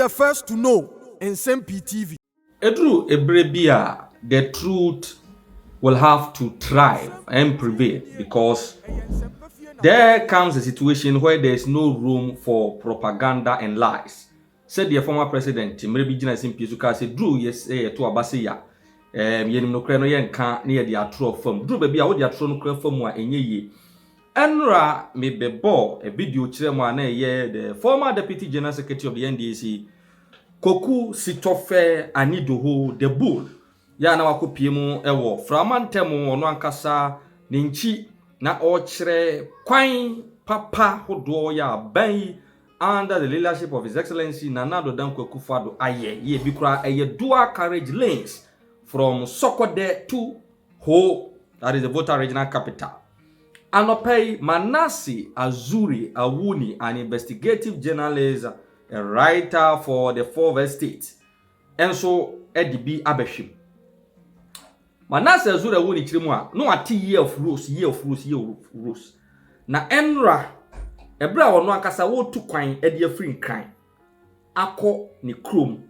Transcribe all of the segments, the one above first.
the first to know Nsem-Pii TV. Edru ebrebia, the truth will have to thrive and prevail, because there comes a situation where there is no room for propaganda and lies. Said the former president, maybe Nsem-Pii suka said, Drew, yes, to Abasia. Yenim no kra no yenka na ye de atro fam. Drew baby a wo de atro no kra fam a enye ye. Enra me bebo a video kire mu na ye the former deputy general secretary of the NDC, Koku sitofe anidoho the bull. Ya na wakopie mu ewo framantem ono ankasa ne nchi na o kire kwan papa hodo ya ban under the leadership of His Excellency Nana Koku Akufo-Addo aye ye bi kura eye dual carriage lanes from Sokode to Ho, that is the Volta regional capital. Anopei Manasseh Azuri Awuni, an investigative journalist, a writer for the 4 States, and so EDB Abeshim. Manasseh Azuri Awuni chirimwa no ati year of rules. Na enra ebra wono akasa wo tu kwan ede afri nkran akọ ni krom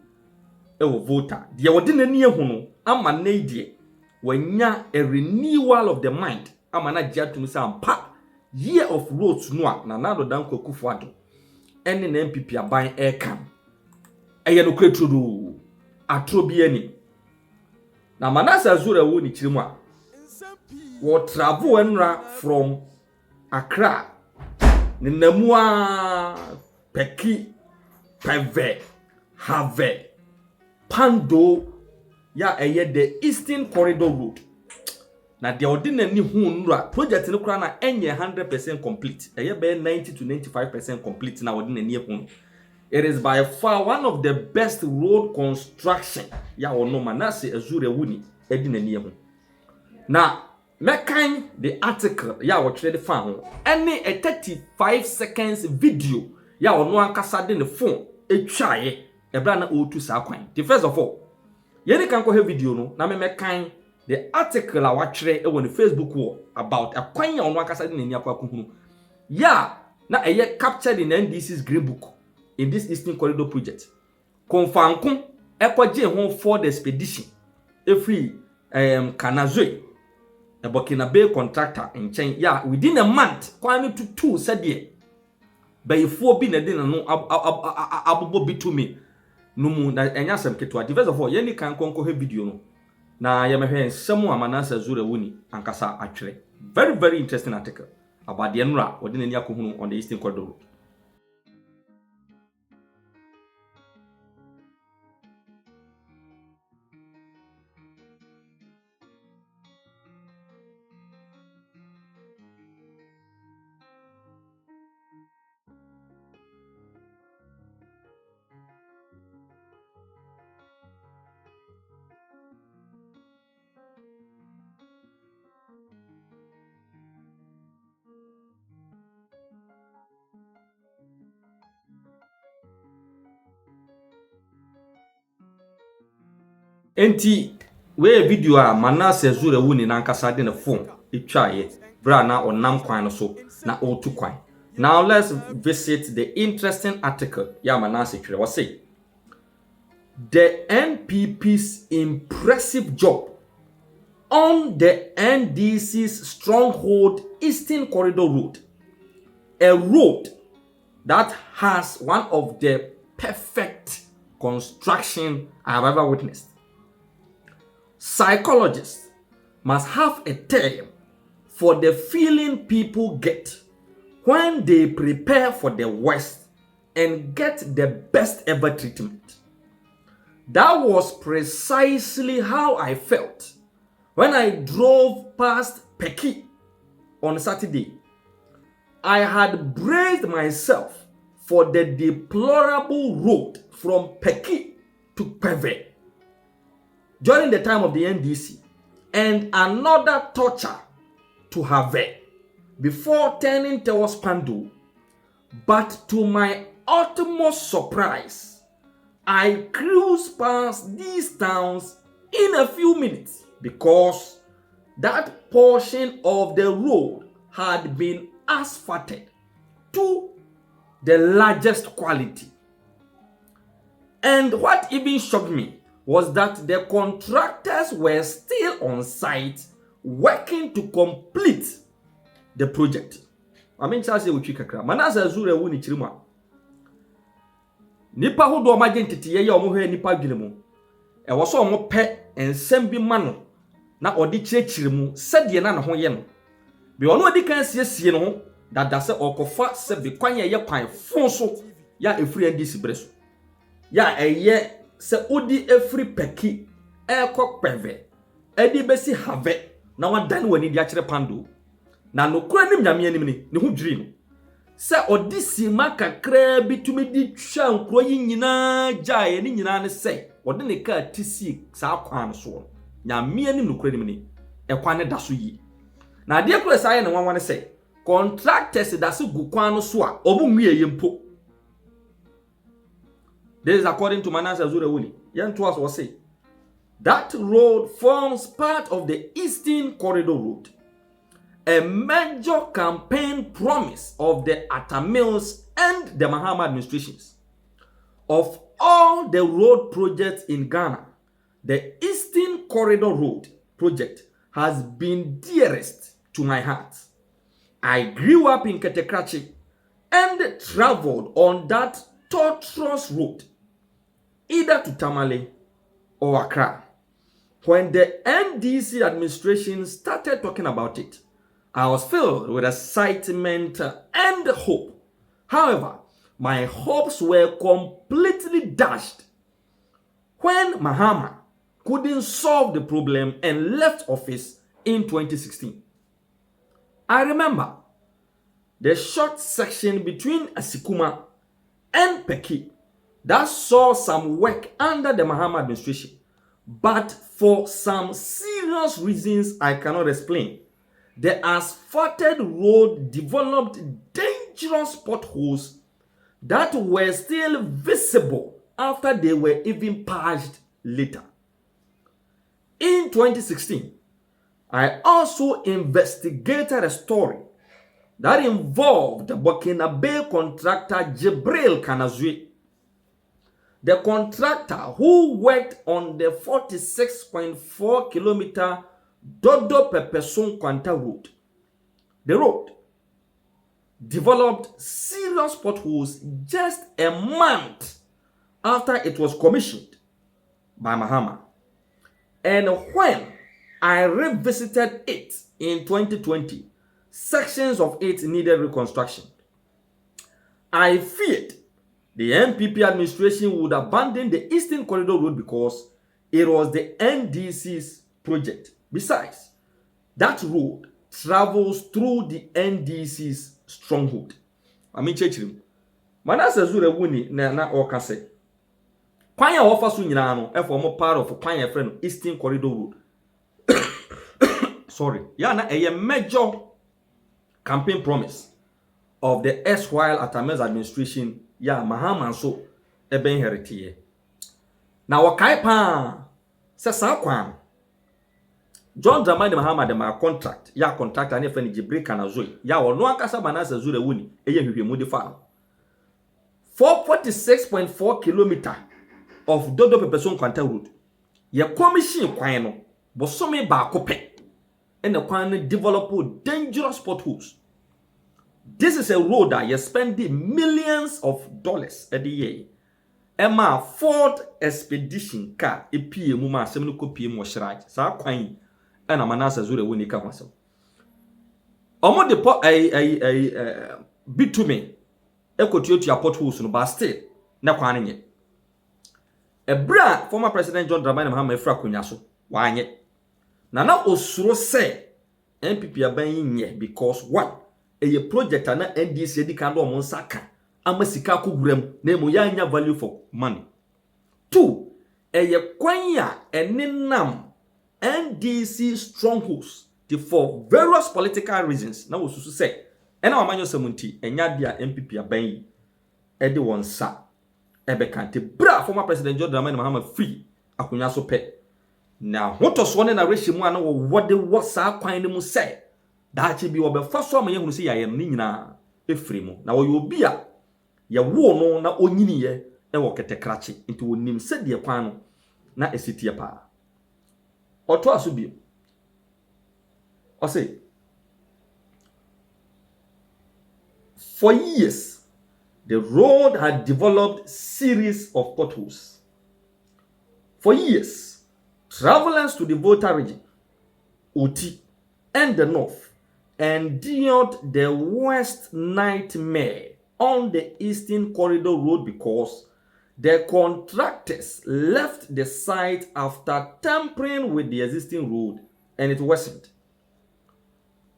ewo Volta de wode nani ehu no ama na idie wanya a renewal of the mind ama na giatum sampa year of roads no a na Koku Akufo-Addo ene na NPP aban ekam eye no kreturu atro bi ani na Manasseh Azuri wo ni chirimu a wo travel enra from Accra Ninamua Peki Peve Have Pando ya eye the Eastern Corridor Road. Na the ordinary hunra project no kra na enye 100% complete. Eye be 90 to 95% complete na ordinary hun. It is by far one of the best road construction ya ono Manasseh Azuri Awuni edinani hun. Na mekan the article ya wo trade fan any a 35 seconds video ya ono ankasa de ne phone etwaye ebra na otu sa kwan. The first of all, yeni kan ko he video no na mekan the article a wa trade e won Facebook wall about a kwan ya ono ankasa de nani akwa kuhunu ya na eye captured in NDC's green book in this Eastern Corridor project. Konfanko ekwaje ho for the expedition every Kanazwe a Burkina Bay contractor in China, yeah, within a month, quite to 2 said ye. By 4 being a dinner, no abubo bitumi, no moon, and yasam ketwa. First of all, Yenny can conquer her video. No, na yamahe someone Manasseh Azuri Awuni and Kasa actually. Very, very interesting article about the Enra or the Nyakuhunu on the Eastern Corridor Road. Enti we video a Manasseh Azuri Awuni na nkasa de ne phone etwaye bra na onam kwan no so na otu kwan. Now let's visit the interesting article ya Manasseh twere. What say? The NPP's impressive job on the NDC's stronghold Eastern Corridor Road, a road that has one of the perfect construction I have ever witnessed. Psychologists must have a term for the feeling people get when they prepare for the worst and get the best ever treatment. That was precisely how I felt when I drove past Peki on Saturday. I had braced myself for the deplorable road from Peki to Peve during the time of the NDC, and another torture to Have before turning towards Pandu. But to my utmost surprise, I cruised past these towns in a few minutes because that portion of the road had been asphalted to the largest quality. And what even shocked me was that the contractors were still on site working to complete the project. I mean, Charles Wuchi kakra. Manasseh Zure wu ni chirima. Nipa hodo ma gentiti ye omo hwe nipa dwene mu. E wo so omo pe ensem bi ma no na odi chirechire mu sede na ne ho ye no. Bi ono odi kan siesie no dada se okofa se bi kwan ye kwan fon so ya efri ndisi breso. Ya eye se odi efri peki ekopeve edi besi have na wadan wani di akire pando na no kura nim nyame anim ni ho dwiri no se odi sima kakra bitumi di twa nkro yi nyina jae ni nyina ne se odi ne ka tisi sa kwan so nyame anim no kura nim ni ekwan ne da so yi na de kura sa ye ne wanwan se contractors da se gu kwan no so a obu nwie yempo. This is according to Manasseh Zurewuni. Yan to us was say that road forms part of the Eastern Corridor Route, a major campaign promise of the Atamils and the Mahama administrations. Of all the road projects in Ghana, the Eastern Corridor Road project has been dearest to my heart. I grew up in Ketekrachi and traveled on that tortuous route, either to Tamale or Accra. When the NDC administration started talking about it, I was filled with excitement and hope. However, my hopes were completely dashed when Mahama couldn't solve the problem and left office in 2016. I remember the short section between Asikuma and Peki that saw some work under the Mahama administration, but for some serious reasons I cannot explain, the asphalted road developed dangerous potholes that were still visible after they were even patched later. In 2016, I also investigated a story that involved the Burkina Bay contractor Jibril Kanazui, the contractor who worked on the 46.4 kilometer Dodo Pepeson Kwanta road. The road developed serious potholes just a month after it was commissioned by Mahama. And when I revisited it in 2020, sections of it needed reconstruction. I feared the NPP administration would abandon the Eastern Corridor Road because it was the NDC's project. Besides, that road travels through the NDC's stronghold. I mean, Chechrim. Manasseh Zurewuni na okase. Kwanya ofasu nyina no e form part of kwanya friend Eastern Corridor Road. Sorry. Ya na a major campaign promise of the erstwhile Atamez administration. Ya Mahama so ebe inheritiye. Na wakai pa se sa kwan John Dramani Mahama de ma contract ya contractor ne fa ni Jibril Kanazoi ya ono akasa Manasseh Zurewuni eye hwehwemu de fa 446.4 kilometer of Dodo Pepeson Kwanta road ye commission kwan no bosome ba kope and the kwan develop dangerous potholes. This is a road that you're spending millions of dollars a year. Emma Ford expedition car epie mu ma asem no kopie mu shraj sa kwan na Manasseh Zurewuni ka kwasem. Omo de bitume ekotuotua potholes no ba still na kwan nye. Ebra former President John Dramani Mahama efra konya so wa anye. Na osuro se NPP aban nye because one a project na NDC di kan do mo nsaka amasika koguram na emo ya anya value for money. Two, a kwanya eninam NDC strongholds for various political reasons. Na wosusu say ena wamanyo semunti enya dia NPP aban yi ede wonsa ebe kante bra former President John Dramani Mahama free akonya so pe na hotoso ne na rehyimu ana wo wode wosa kwan ne mu say daachi bi obefa so amanye hunu se yaye no nyina efiri mu na wo yobi a ye wo no na onyiniye ewo ketekrache nti wonim se de kwan no na esitie pa oto aso bi o say for years the road had developed series of potholes. For years, travelers to the Volta region, Oti, and the north endured the worst nightmare on the Eastern Corridor Road because the contractors left the site after tampering with the existing road and it worsened.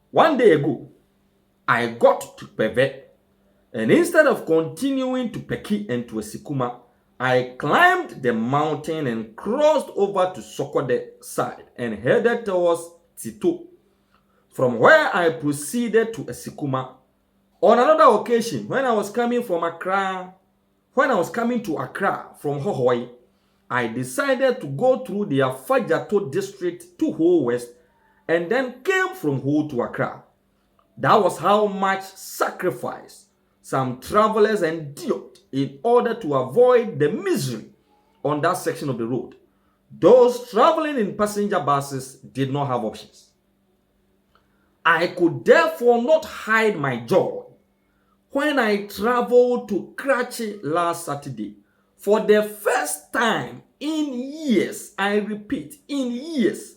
One day ago, I got to Peve, and instead of continuing to Peki and to Esikuma, I climbed the mountain and crossed over to Sokode side and headed towards Tito, from where I proceeded to Esikuma. On another occasion, when I was coming to Accra from Hohoi, I decided to go through the Afajato district to Ho West and then came from Ho to Accra. That was how much sacrifice some travelers endured in order to avoid the misery on that section of the road. Those traveling in passenger buses did not have options. I could therefore not hide my joy when I traveled to Karachi last Saturday. For the first time in years, I repeat, in years,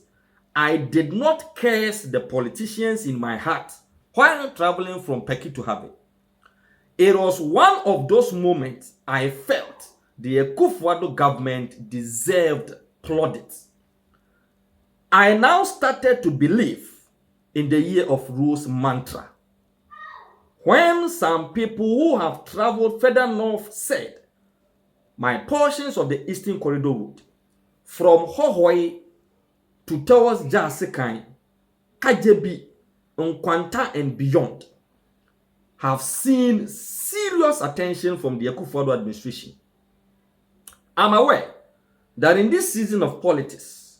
I did not curse the politicians in my heart while traveling from Peki to Habe. It was one of those moments I felt the Akufo-Addo government deserved plaudits. I now started to believe in the year of Rose mantra. When some people who have traveled further north said, my portions of the Eastern Corridor route, from Hohoi to towards Jasikai, Kajebi, Nkwanta and beyond, have seen serious attention from the Akufo-Addo administration. I'm aware that in this season of politics,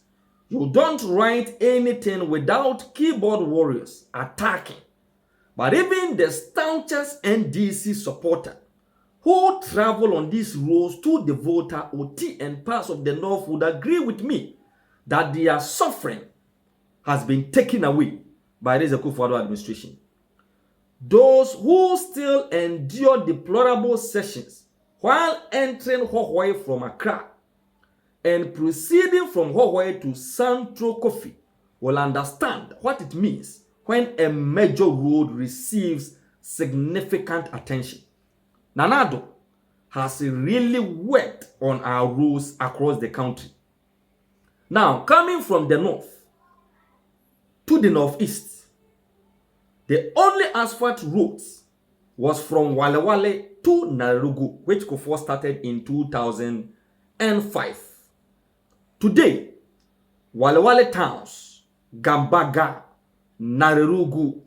you don't write anything without keyboard warriors attacking. But even the staunchest NDC supporter who travel on these roads to the Volta, Oti, and parts of the north would agree with me that their suffering has been taken away by this Akufo-Addo administration. Those who still endure deplorable sessions while entering Hohoi from Accra and proceeding from Hohoi to Central Kofi will understand what it means when a major road receives significant attention. Nana Addo has really worked on our roads across the country. Now, coming from the north to the northeast, the only asphalt roads was from Wale Wale to Narugu, which Kufuor started in 2005. Today, Wale Wale towns, Gambaga, Narugu,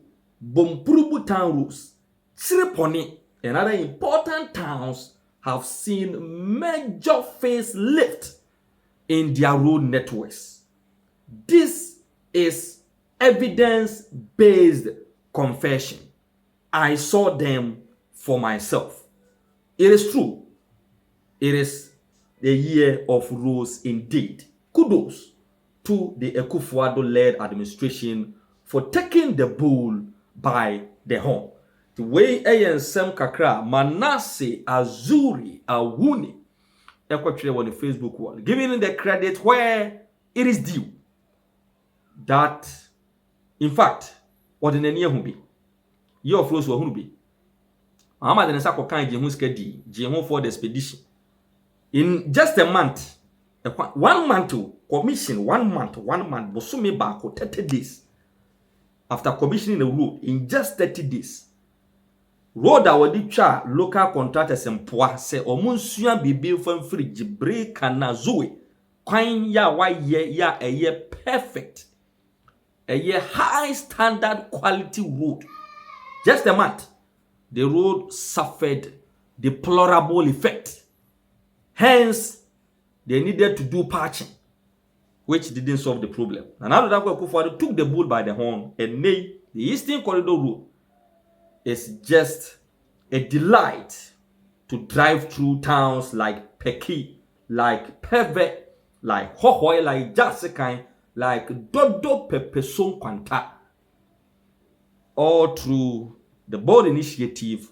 Bompurubu town roads, Siriponi, and other important towns have seen major facelift in their road networks. This is evidence-based confession. I saw them for myself. It is true. It is the year of roads indeed. Kudos to the Akufo-Addo-led administration for taking the bull by the horn. The way Nsem kakra, Manasseh, Azuri, Awuni, Equatorial on the Facebook wall, giving the credit where it is due. That, in fact, ordinary who be. Your flows who be. Mama then sako kan jehun skedi, jehun for the expedition. In just a month, 1 month to commission, 1 month, bosumi bako 30 days. After commissioning the road, in just 30 days, road awadi twa local contractors Nsem-Pii say omunsua bibi from free jibre kana zoe kwan ya wa ya eye perfect, eye high standard quality road. Just a month, the road suffered deplorable effect. Hence, they needed to do patching, which didn't solve the problem. And now that Akufo-Addo took the bull by the horn and made the Eastern Corridor Road is just a delight to drive through towns like Peki, like Peve, like Hohoi, like Jasikai, like Dodo Pepeson Kwanta, all through the bold initiative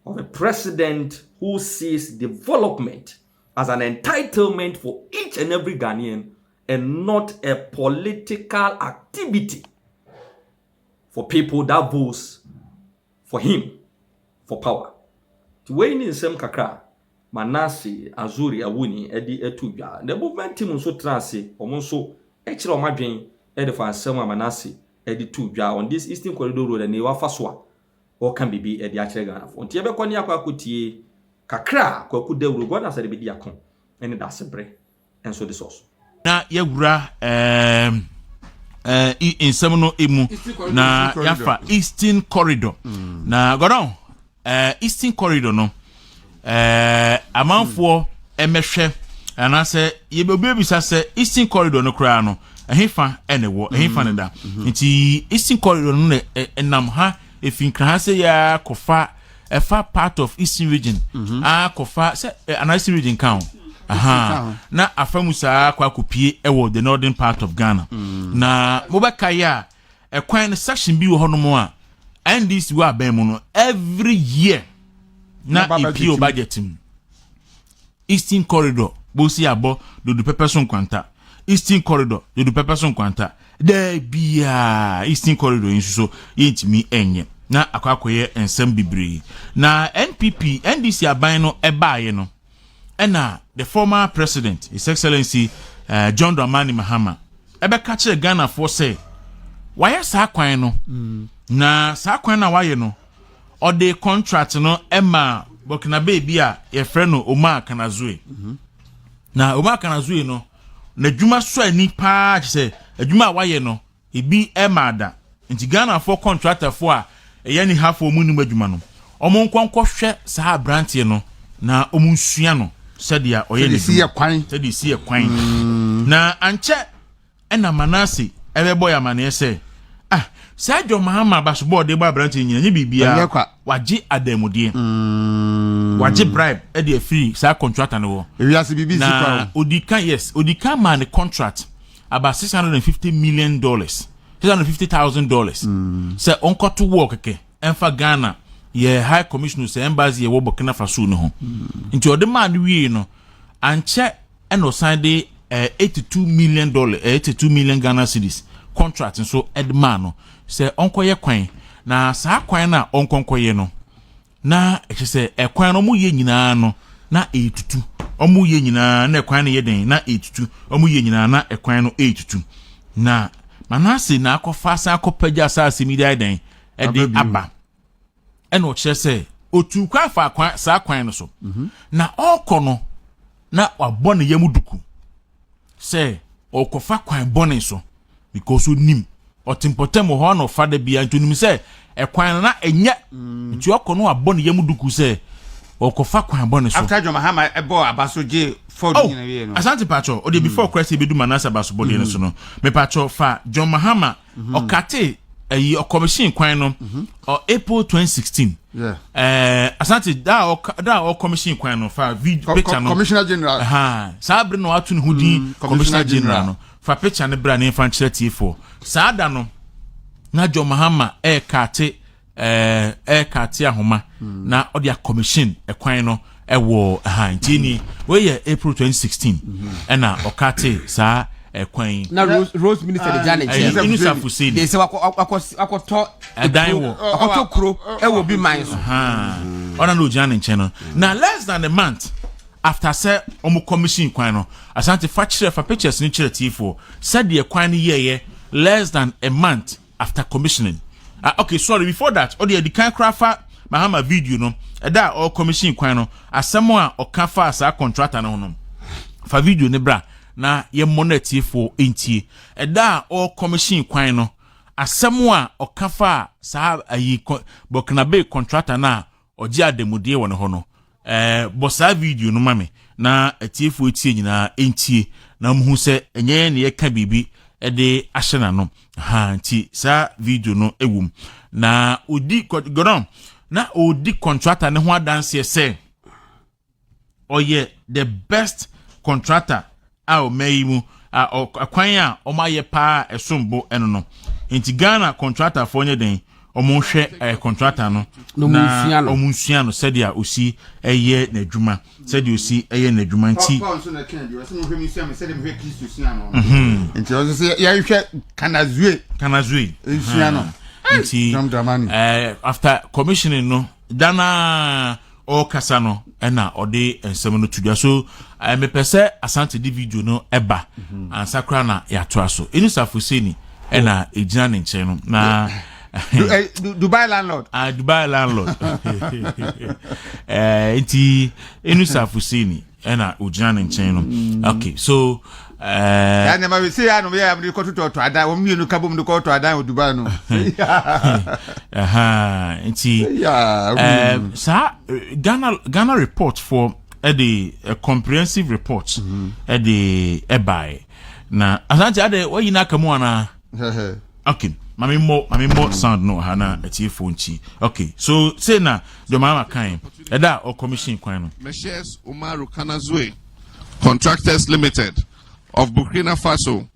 of a president who sees development as an entitlement for each and every Ghanaian and not a political activity for people that votes for him for power. To win in some kakra, Manasseh, Azuri, Awuni, Edi Etubia, the movement team so transi, omonso, Echro Madrin, Edifan Selma Manasseh, Edi Tubia on this Eastern Corridor Road and Newa Faswa, or can be Edi Achregana. On Tiabekonia Kwakuti, Kakra, Koku de Urugona said the Bidiakon, and that's a break, and so the source. Na yewura Nsem emu na yafa Eastern Corridor na godon Eastern Corridor no amanfo emehwe anase yebebisa se Eastern Corridor no kra no ehefa enewo ehefa ne da nti Eastern Corridor no enam ha efinkra ha se ya kofa efa part of Eastern region kofa se anase region kan na afamusa kwa kupie ewo the northern part of Ghana na mobeka ya ekwan section bi wo hono a NDC wa ban mu no every year na EPO budget Eastern Corridor bosi abo do pepeson kwanta Eastern Corridor do pepeson kwanta there bia Eastern Corridor inso yentimi enye na akwakoye ensem bibiri na NPP NDC aban no ebaaye no ena the former president, His Excellency John Dramani Mahama, ebe kache Ghana for say, why sa kwan no? Na sa kwan na why no? Or the contract no Emma Burkina Baby a ye friend no Omar Kanazue. Na Omar Kanazue no, na juma so ni pa say, juma why no? He be Emma da. Inti Ghana for contractor for a yani half o munu madjuma no. Omo nkwankwo hwe sa brantie no na omunsua no. Said ya oyele see a kwan said you see a kwan na anche ena Manasseh ebebo ya Manasseh Sadio Mahama basubọ de ba branch nyina nye bibia waje ademudie waje bribe e de free sa contractor no wo ewiase bibi sikwa odika man the contract about $650 million $650,000 say onko to work ke enfa Ghana ye high commissioner say embassy ye wo Burkina Faso no ho nti ode man wi no anche eno sign de $82 million Ghana cedis contract so edman no say onkoye kwan na sa kwan na onkonkoye no na e say ekwan no mu ye nyina no na etutu omu ye nyina na ekwan no ye den na etutu omu ye nyina na ekwan no etutu na Manasseh na akofa sa akopaja sa asemi den e de aba eno che say otu kwa fa kwan sa kwan no so na okono na wabone yamuduku say okofa kwan bone so because onim otimpotem ho no fada bia ntunim say ekwan na enye nti okono wabone yamuduku say okofa kwan bone so after John Mahama ebo abasoje for nyina we no asante pacho o de before Christ bedu Manasseh abasobode no so no me pacho fa John Mahama okate a commission kwan no April 2016 asante da commission kwan no fa video picture no Commissioner General sabre no atu ne hudi Commissioner General no fa picture ne bra ne fan kire T4 saada no na John Mahama kate ahoma na odi a commission kwan no ewo ntini we ye April 2016 na okate sa kwan na Rose Minister de Janet Inusa Fusini they say wakoto danwo wakoto kro ewo bi man so ona no Janet channel na less than a month after say omo commission kwan no asante fa kire fa pictures ni kire T4 said the kwan ye less than a month after commissioning okay sorry before that odi the kan crafa Mahama video no da all commission kwan no asemo a okafa asa contractor no fa video ne bra na ye moneti for entie da all commission kwan no asemo a okafa sa ayi Burkina Bay contractor na oji ademudie won ho no bosa video no mame na atiefo etie nyina entie na mhu se enye ne ye ka bibi de ahyena no nti sa video no ewum na odi godon na odi contractor ne ho adanse se ɔyɛ the best contractor a ɔmɛyi mu akwan a ɔmayɛ paa ɛsombo ɛno no nti Ghana contractor fo nye den ɔmo hwɛ contractor no na ɔmo nsua no sɛdeɛ osi ɛyɛ n'adwuma sɛdeɛ osi ɛyɛ n'adwuma nti nti ɔso sɛ yɛhwɛ kanazue nsua no nti after commissioning no dana ɔkasa no ɛna ɔde nsɛm no tudwa so mepɛ sɛ asante di video no ɛba ansakra na yɛatoa so ɛnu safoseni ɛna ɛgyina ne nkyɛn no na Dubai landlord Dubai landlord nti ɛnu safoseni ɛna ɔgyina ne nkyɛn no okay so ya na ma we say ya no ya me ko to ada wo mienu ka bom de ko to ada Dubai no nti Ghana report for a comprehensive report the ebai na asante ade wo yina kamu ana okay mami mo sound no hana etie phone chi okay so say na the mama kan eda o commission kwan no Messieurs Umaru Kanazwe Contractors Limited of Burkina Faso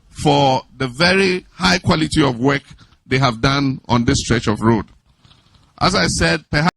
for the very high quality of work they have done on this stretch of road. As I said, perhaps